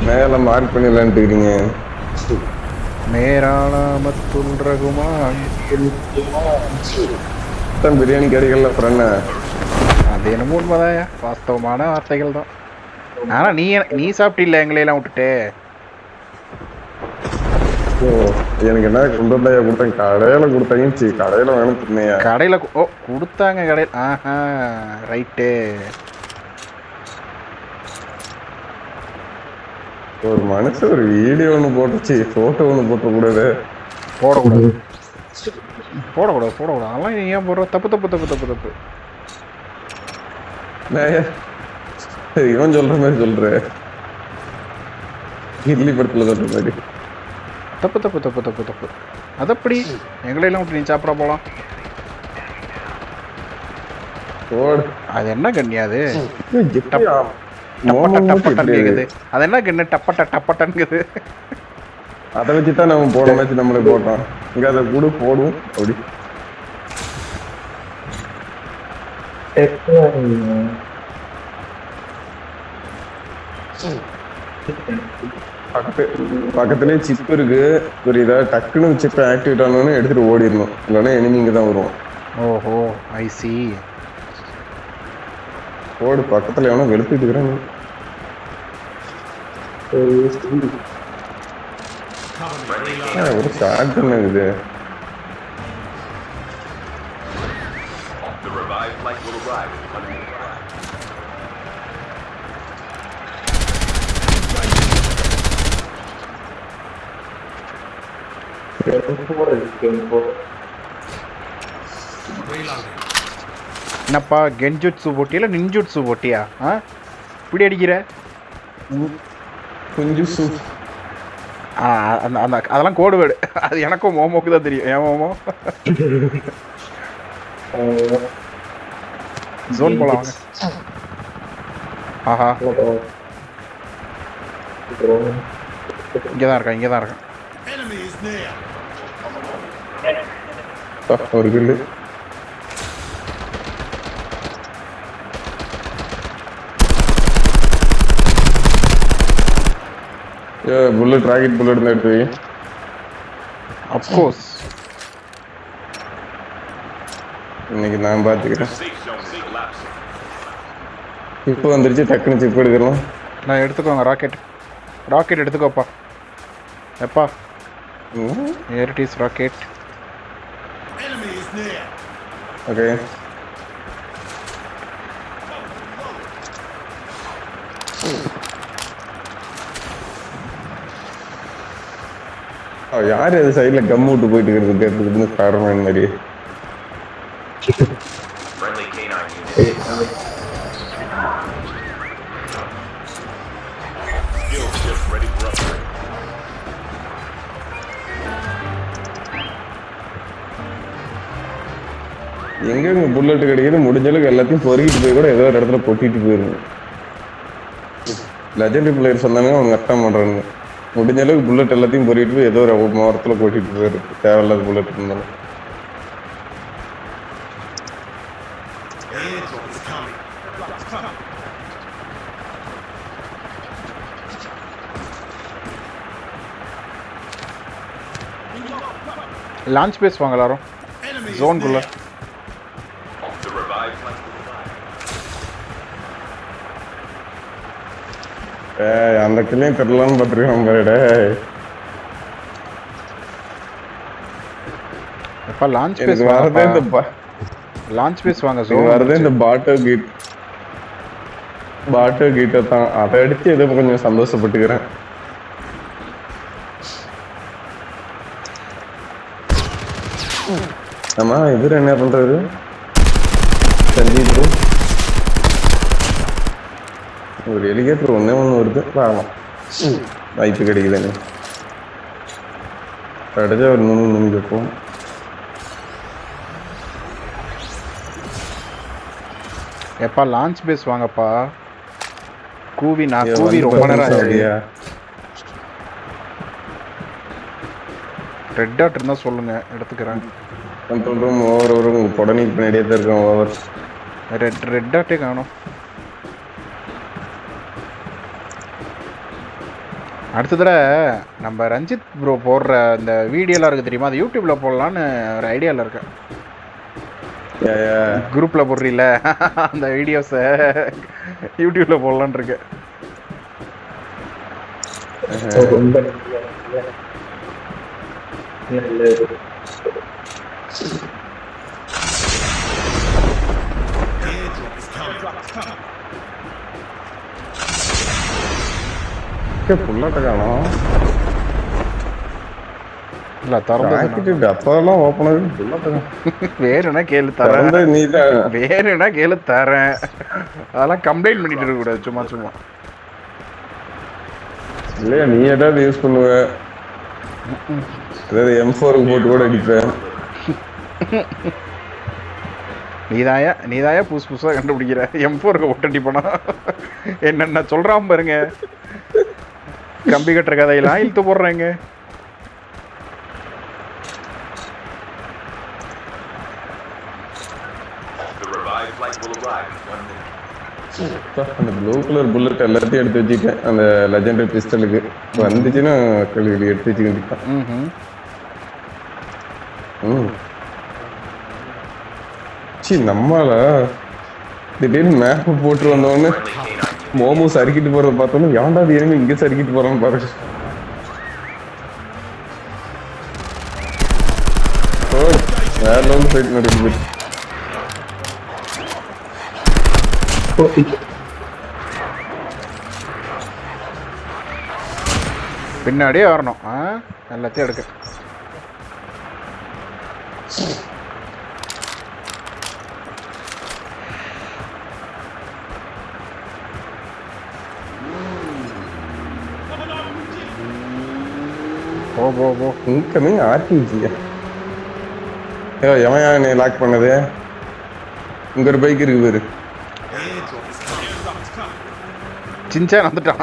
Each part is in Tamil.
மேல மார்க் பண்ணிடலான்ட்டு இருக்கீங்க. மேராணாமத்துல் ரகுமான் பிரியாணி கடைகள்ல அப்புறம் என்ன? அது என்னமோ உண்மைதாயா, வாஸ்தவமான வார்த்தைகள் தான். ஆனா நீ சாப்பிட்டில்ல எங்களையெல்லாம் விட்டுட்டு. ஓ, எனக்கு என்ன கொண்டு வந்தாயா கொடுத்தாங்க? கடையில கொடுத்தாங்க. கடையில வேணும் தின்னையா? கடையில் கொடுத்தாங்க கடையில். ஆஹா, ரைட்டு. ஒரு மனுஷன் ஒரு வீடியோ ஒன்று போட்டுச்சு, போட்டோ ஒன்று போட்டக்கூடாது. போடக்கூடாது போடக்கூடாது போடக்கூடாது. அதெல்லாம் ஏன் போடுற? தப்பு தப்பு தப்பு தப்பு தப்பு. இவன் சொல்ற மாதிரி சொல்ற, இட்லி படத்துல சொல்ற மாதிரி. தப்பு தப்பு தப்பு தப்பு தப்பு. அதப்படி எங்களையெல்லாம் விட்டு நீ சாப்பிட போகலாம். அது என்ன கண்ணியாது? கேக்குது. அது என்ன கண்ணு டப்பட்ட டப்பட்டன்குது? அதை வச்சுதான் நம்ம போன மேட்ச் நம்மளே போட்டோம். இங்க அதை கூட போடுவோம் அப்படி. பக்கத்துலயே சிப் இருக்கு, புரியுதா? டக்குன்னு சிப்பை ஆக்டிவேட் ஆனோன்னு எடுத்துட்டு ஓடிடணும், இல்லைன்னா எனிமிங்க தான் வருவோம். ஓஹோ, ஐ சி. ஓடு, பக்கத்துல எவனோ வெளுத்துட்டு இருக்கிறாங்க. ஒரு ஷாட் இருக்குது. என்னப்பா கென்ஜுட்ஸு போட்டியா இல்லை நின்ஜுட்ஸு போட்டியா? இப்படி அடிக்கிற கொஞ்சம் அந்த அந்த அதெல்லாம் கோடு வேர்டு. அது எனக்கும் மோமோக்கு தான் தெரியும். ஏன் மோமோ? ஜோன் போலாம் வாங்க. ஆஹா, இங்கே தான் இருக்கேன், இங்கே தான் இருக்கேன். ஒரு கில்லு. புல்லட், ராக்கெட் புல்லட் தான் எடுத்து. அப்கோர்ஸ் இன்னைக்கு நான் பார்த்துக்கிறேன். இப்போ வந்துருச்சு, டக்குன்னு சிப் எடுக்கலாம். நான் எடுத்துக்கோங்க. ராக்கெட் ராக்கெட் எடுத்துக்கோப்பா. எப்பா ஏர் இட் இஸ் ராக்கெட். ஓகே, யாரு அது சைட்ல கம் விட்டு போயிட்டு இருக்கிறது கேட்டு ஸ்பைடர்மேன் மாதிரி? எங்க புல்லட் கிடைக்குது, முடிஞ்ச அளவுக்கு எல்லாத்தையும் பொறுக்கிட்டு போய் கூட ஏதோ ஒரு இடத்துல கொட்டிட்டு போயிருங்க. லெஜெண்டரி பிளேயர்ஸ் வந்தாங்க, அவங்க கஷ்டம் பண்றாங்க. முடிஞ்ச அளவுக்கு புல்லட் எல்லாத்தையும் பொறிட்டு போய் ஏதோ ஒரு மரத்துல கொட்டிட்டு போயிருக்கு, தேவையில்லாத புல்லட் இருந்தாலும். லான்ச் பேஸ் வாங்க எல்லாரும் ஜோன்குள்ள. அந்த கிளையும் தெரியலான்னு பார்த்துருக்கேன் பாருட. எப்பா லான்ச் பேஸ் வரதே இந்த லான்ச் பேஸ் வாங்க. ஜோன் வரதே இந்த பாட்டோ கீட்டை தான். அதை அடிச்சு ஏதோ கொஞ்சம் சந்தோஷப்பட்டுக்கிறேன். ஆமா, இவர் என்ன பண்றது? சஞ்சீப் ஒரு எலிகேட்டர் ஒன்னே ஒன்று வருது, பார்க்கலாம் வாய்ப்பு கிடைக்குதுன்னு. கிடைச்சா ஒரு 3 மணி வைப்போம். எப்பா லான்ச் பேஸ் வாங்கப்பா. கூவி ரொம்ப நேரம் ஆச்சு. ரெட் டாட் இருந்தால் சொல்லுங்க, எடுத்துக்கிறேன். கண்ட்ரோல் ரூம் ஓவர் வரும், உடனே பின்னாடியே தான் இருக்கேன். ஓவர் ரெட் டாட்டே காணும். அடுத்த தடவை நம்ம ரஞ்சித் ப்ரோ போடுற இந்த வீடியோலாம் இருக்குது தெரியுமா, அது யூடியூப்பில் போடலான்னு ஒரு ஐடியாவில் இருக்கேன். குரூப்பில் போடுறீல அந்த வீடியோஸை யூடியூப்பில் போடலான்னு இருக்கேன். புல்லாட்ட காணும் இல்லை திறந்து அப்பெல்லாம் ஓப்பன் ஆகி புல்லாட்ட வேணும்னா கேளு தரேன், வேணும்னா கேளு தரேன். அதெல்லாம் கம்ப்ளைண்ட் பண்ணிட்டு இருக்க கூடாது சும்மா சும்மா. இல்லையா நீ ஏதாவது யூஸ் பண்ணுவ, அதாவது M4 போட்டு கூட அடிப்பேன். நீதாயா புதுசு புதுசாக கண்டுபிடிக்கிற. M4 போட்டு அடிப்பனா என்னென்ன சொல்கிறான் பாருங்க. கம்பி கட்டுற கதையெல்லாம் இழுத்து போடுறேங்க. அந்த ப்ளூ கலர் புல்லட் எல்லாத்தையும் எடுத்து வச்சுட்டேன். அந்த லெஜெண்டரி பிஸ்டலுக்கு வந்துச்சுன்னா கழுவி எடுத்து வச்சுக்கிட்டான். நம்மள திடீர்னு மேப் போட்டு வந்தோடனே மோமோ சறுக்கிட்டு போறத பார்த்தோன்னு ஏன்டா அது இனிமே இங்க சறுக்கிட்டு போறான்னு பாருங்க. வேற லெவல் ஃபைட் நடக்குது. பின்னாடியே வரணும், எல்லாத்தையும் எடுக்க. போ இன்கமிங் ஆர்டிஜியா. எவன் நீ லாக் பண்ணது? இங்க ஒரு பைக் இருக்கு பேரு. சின்சான் வந்துட்டான்.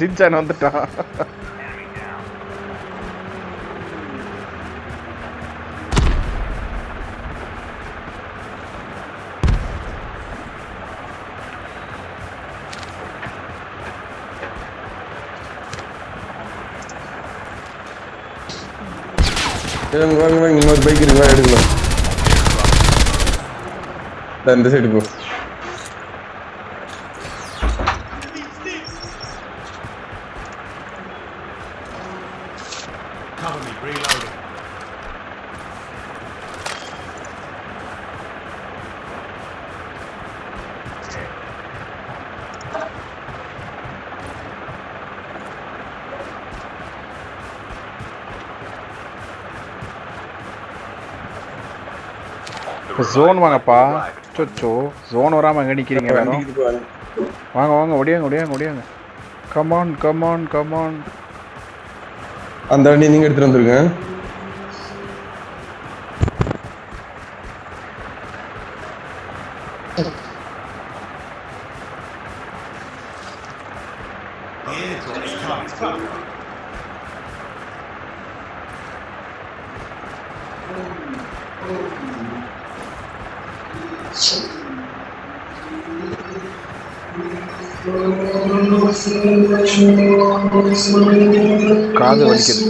சின்சான் வந்துட்டான். வாங்க இன்னொரு பைக் இருக்கு, எடுக்கலாம். இந்த சைடு போ. ஜோன் வாங்கப்பா. சொச்சோ ஜோன் வராமல் எங்கே நிற்கிறீங்க? வாங்க ஒடியாங்க. கமான். அந்த வண்டி நீங்க எடுத்துட்டு வந்துருங்க. காது வலிக்குது.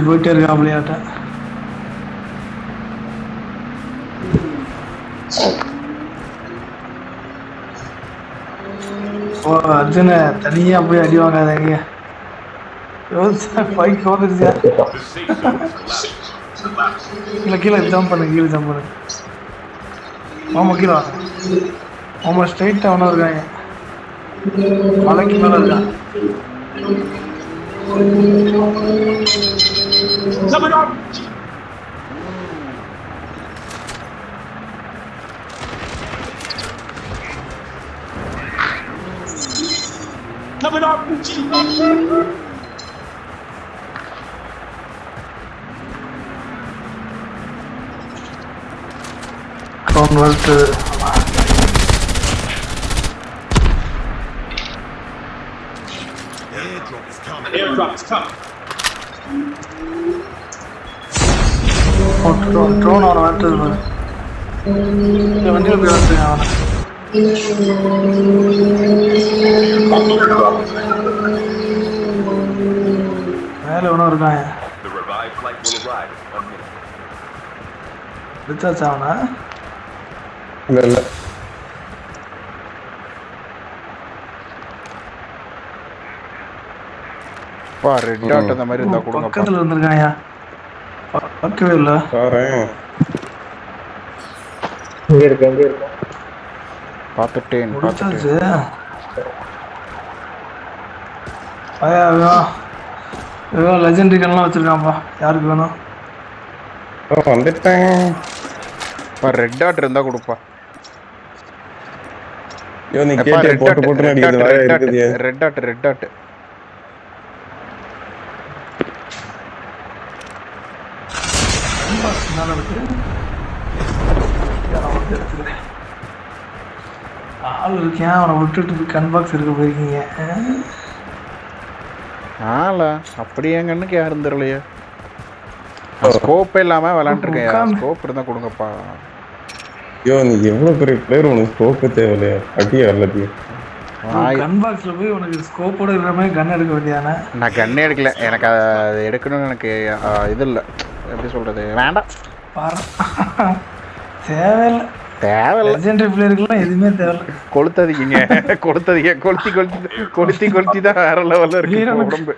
போயிட்டே இருக்கா அப்படியாட்ட. அர்ஜுன தனியா போய் அடி வாங்காதீங்க. பைக் வந்துருச்சா? கீழே ஜம்ப் பண்ணு. மாமா கீழே வாங்க. மாமா ஸ்ட்ரைட்டா ஒன்றும் இருக்காங்க, மலைக்கு மேலே இருக்கான். வருது. ட்ரோன் அவனை வந்துட்டு வண்டியில் போய் வந்துருங்க அவனை. மேல எவனோ இருக்கான். The revived flight will arrive in 1 minute. Recharge ஆவனா? இல்ல இல்ல பா ரெட் டாட் அந்த மாதிரி இருந்தா கொடுங்கப்பா. பக்கத்துல வந்திருக்காயா? பார்க்கவே இல்ல. பாரேன். பார்த்துட்டேன். முடிச்சாச்சு. ஐயா ஏதோ லெஜெண்டரி கன்லாம் வச்சிருக்கான்ப்பா. யாருக்கு வேணும்? வந்துட்டேன். ரெட் டாட் இருந்தா கொடுப்பா. ஐயோ நீ கேட்ட போட்டு போட்டு அடிக்குது வாயா இருக்குது. Red dot red dot. மேல இருக்கு. ஆள் இருக்கேன். அவனை விட்டுட்டு கன் பாக்ஸ் இருக்க போயிருக்கீங்க. ஆளா அப்படி என் கண்ணுக்கு யாரும் தெரியலையே. ஸ்கோப் இல்லாம விளையாண்டுருக்கேன். ஸ்கோப் இருந்தா கொடுங்கப்பா. ஐயோ நீ எவ்வளவு பெரிய பிளேயர், உனக்கு ஸ்கோப் தேவையில்லையா? அடியா எல்லாத்தையும் கன் பாக்ஸ்ல போய் உனக்கு ஸ்கோப்போட இருக்கிற மாதிரி கன் எடுக்க வேண்டியதானே? நான் கண்ணே எடுக்கல. எனக்கு அது எடுக்கணும்னு எனக்கு இது இல்லை. எப்படி சொல்றது, வேண்டாம். பாரு தேவையில்லை. தேவையில்லை. லெஜெண்டரி பிளேயருக்குலாம் எதுவுமே தேவையில்லை. கொளுத்தாதீங்க கொளுத்தாதீங்க. கொளுத்தி தான் வேற லெவல்ல இருக்கு உடம்பு.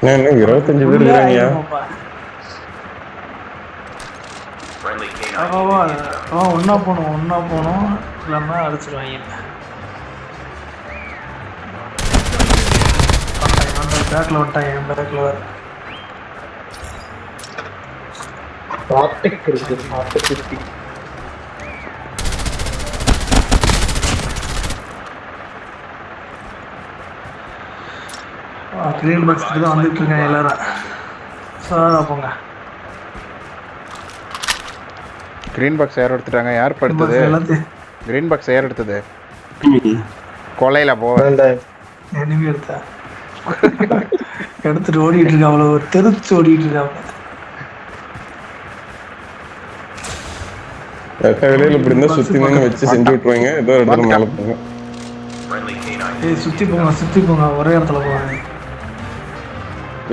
இன்னும் 25 பேர் இருக்காங்கயா. Friendly K9. ஒன்னா போனோம் இல்லாம அடிச்சிருவாங்க. பேக்ல விட்டாங்க. பேக்ல வர கிரீன் பாக்ஸ் தான் வந்துட்டு இருக்காங்க எல்லாரும். சாரா போங்க. கிரீன் பாக்ஸ் யார் எடுத்துட்டாங்க? யார் படுத்தது? கிரீன் பாக்ஸ் யார் எடுத்தது? கொலையில போ. எனிமி எடுத்துட்டு ஓடிட்டு இருக்கா. அவ்வளோ தெரிச்சு ஓடிட்டு இருக்கா. வெளியில இப்படி இருந்தா சுத்தி நின்று வச்சு செஞ்சு விட்டுருவாங்க. ஏதோ இடத்துல மேல போங்க. Friendly K9. ஏய் சுத்தி போங்க. ஒரே இடத்துல போவாங்க.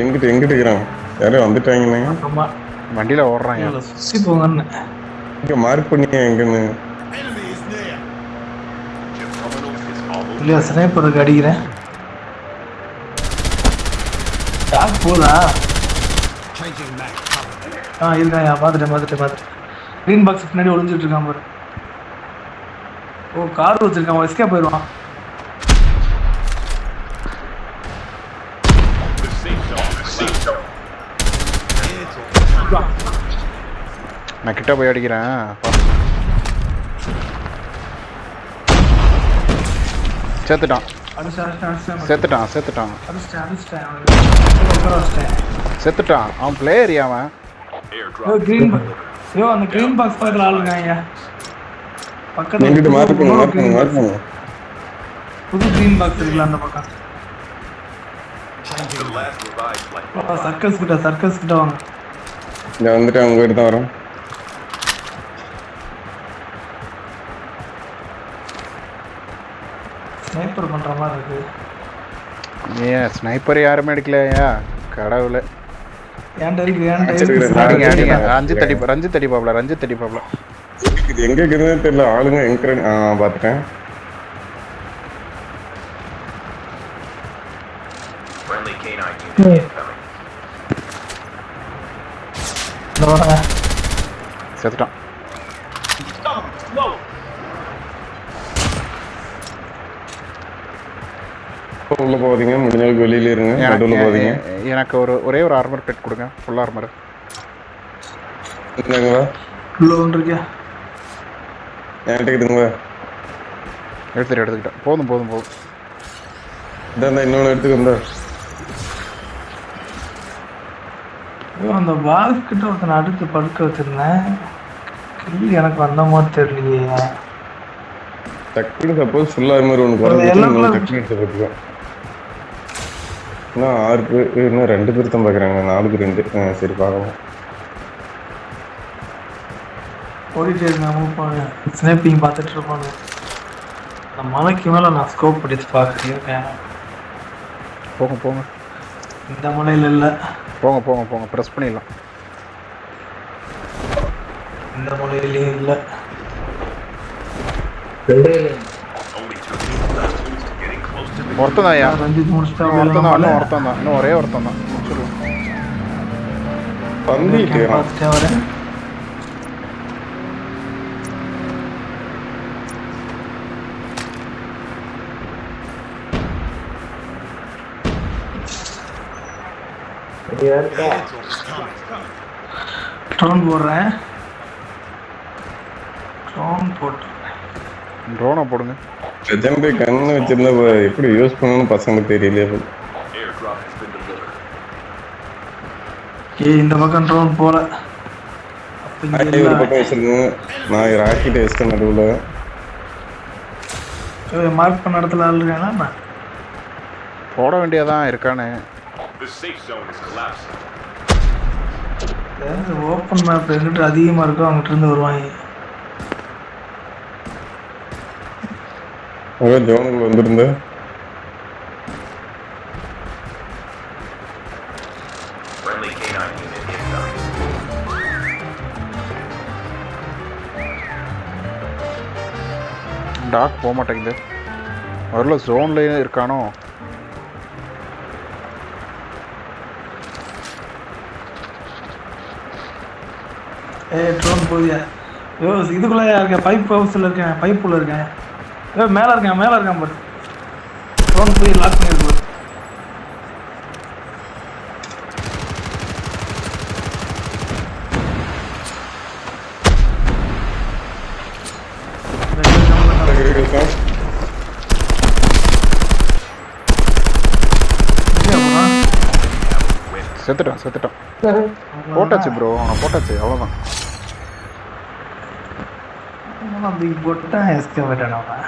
எங்கிட்ட இருக்கிறான் யாரும் வந்துட்டாங்கன்னு. ஆமா வண்டியில ஓடுறாங்க. சுத்தி போங்கன்னு இங்க மார்க் பண்ணியா எங்கன்னு? இல்லையா ஸ்னைப்பருக்கு அடிக்கிறேன். டாக் போதா? இருக்காயா? பார்த்துட்டேன். கிரீன் பாக்ஸ் பின்னாடி ஒளிஞ்சிட்டு இருக்கான் பாரு. ஓ கார் வச்சிருக்கான். எஸ்கேப் போயிடுவான். நான் கிட்ட போய் அடிக்கிறேன். சேர்த்துட்டான். அவன் பிளேயர் அவன். அந்த கிரீன் பாக்ஸ் பக்கத்துல ஆளுங்க. எங்கிட்ட மார்க் பண்ணுங்க. புது கிரீன் பாக்ஸ் இருக்குல்ல அந்த பக்கம். The last revived flight. Circus கிட்ட வாங்க. இங்க வந்துட்டு அவங்க கிட்ட தான் வரோம். ஸ்னைப்பர் பண்ற மாதிரி இருக்கு. ஏன் ஸ்னைப்பர் யாருமே எடுக்கலையா? கடவுளே. ரஞ்சித் அடிப்பாப்ல. எங்க இருக்குதுன்னு தெரியல. ஆளுங்க எங்க பாத்துட்டேன். Friendly K9 unit incoming. செத்துட்டான். உள்ள போவீங்க, முடிஞ்சளவுக்கு வெளியில இருங்க. நடுவுல போவீங்க. எனக்கு ஒரே ஒரு ஆர்மர் பெட் கொடுங்க. ஃபுல் ஆர்மர் என்னங்களா? உள்ள ஒன்று இருக்கியா? என்கிட்ட இருக்குதுங்களா? எடுத்துக்கிட்டேன். போதும். இதான் இன்னொன்று எடுத்துக்கு வந்தா. அந்த பாக்ஸ் கிட்ட ஒருத்தனை அடுத்து படுக்க வச்சிருந்தேன். கில்லி எனக்கு வந்த மாதிரி தெரியலையே. டக்குனு சப்போஸ் ஃபுல்லா மாதிரி ஒன்று குறைஞ்சிட்டு டக்குனு எடுத்து பார்த்துக்கோ. இன்னும் 6 பேர், இன்னும் 2 பேர் தான் பார்க்குறாங்க. 4க்கு 2. சரி பார்க்கலாம். ஓடிட்டே இருக்கான் மூவ் பண்ணு ஸ்னேப்பிங் பார்த்துட்டு இருப்பானு அந்த மலைக்கு மேலே நான் ஸ்கோப் படிச்சு பார்க்குறேன் போங்க போங்க இந்த மலையில் இல்லை போங்க போங்க போங்க ப்ரெஸ் பண்ணிடலாம். இந்த மலையிலையும் இல்லை Only 2 people left. Getting close to the ஒருத்தன் தான் ஐயா, ரஞ்சித் முடிச்சுட்டா ஒருத்தன் தான், இன்னும் ஒருத்தன் தான், இன்னும் ஒரே ஒருத்தன் தான் முடிச்சிடலாம். தந்திட்டு பார்த்துட்டே வரேன் ட்ரோன் போடுறேன் ட்ரோன் போட்டு ட்ரோனை போடுங்க. லெஜெண்டரி கன்னு வச்சிருந்தா எப்படி யூஸ் பண்ணணும்னு பசங்களுக்கு தெரியலையே. airdrop has been delivered. இந்த பக்கம் ட்ரோன் போல அப்ப இங்க ஒரு இல்ல. பக்கம் வச்சிருக்கேன், நான் ராக்கெட் வச்சிட்டேன் நடுவில். மார்க் பண்ண இடத்துல ஆள் இருக்கானா போட வேண்டியதான் இருக்கானே. The safe zone is collapsing. Open map எங்கிட்ட அதிகமா இருக்கோ அங்கிட்ட இருந்து வருவாங்க. ஒரே ஜோனுக்குள்ள வந்துருந்து Friendly canine unit incoming. Dog போக மாட்டேங்குது. வரல ஜோன்லேயே இருக்கானோ. ட்ரோன் போதியா ஐயோ இதுக்குள்ள இருக்கேன் பைப் ஹவுஸ்ல இருக்கேன் பைப்புள்ள இருக்கேன் மேல இருக்கான் பாரு ட்ரோன் போய் லாக் பண்ணிருக்கு செத்துட்டான். போட்டாச்சு ப்ரோ, அவனை போட்டாச்சு, அவ்வளோதான். போட்டான் எஸ்கே போயிட்டான் அவன்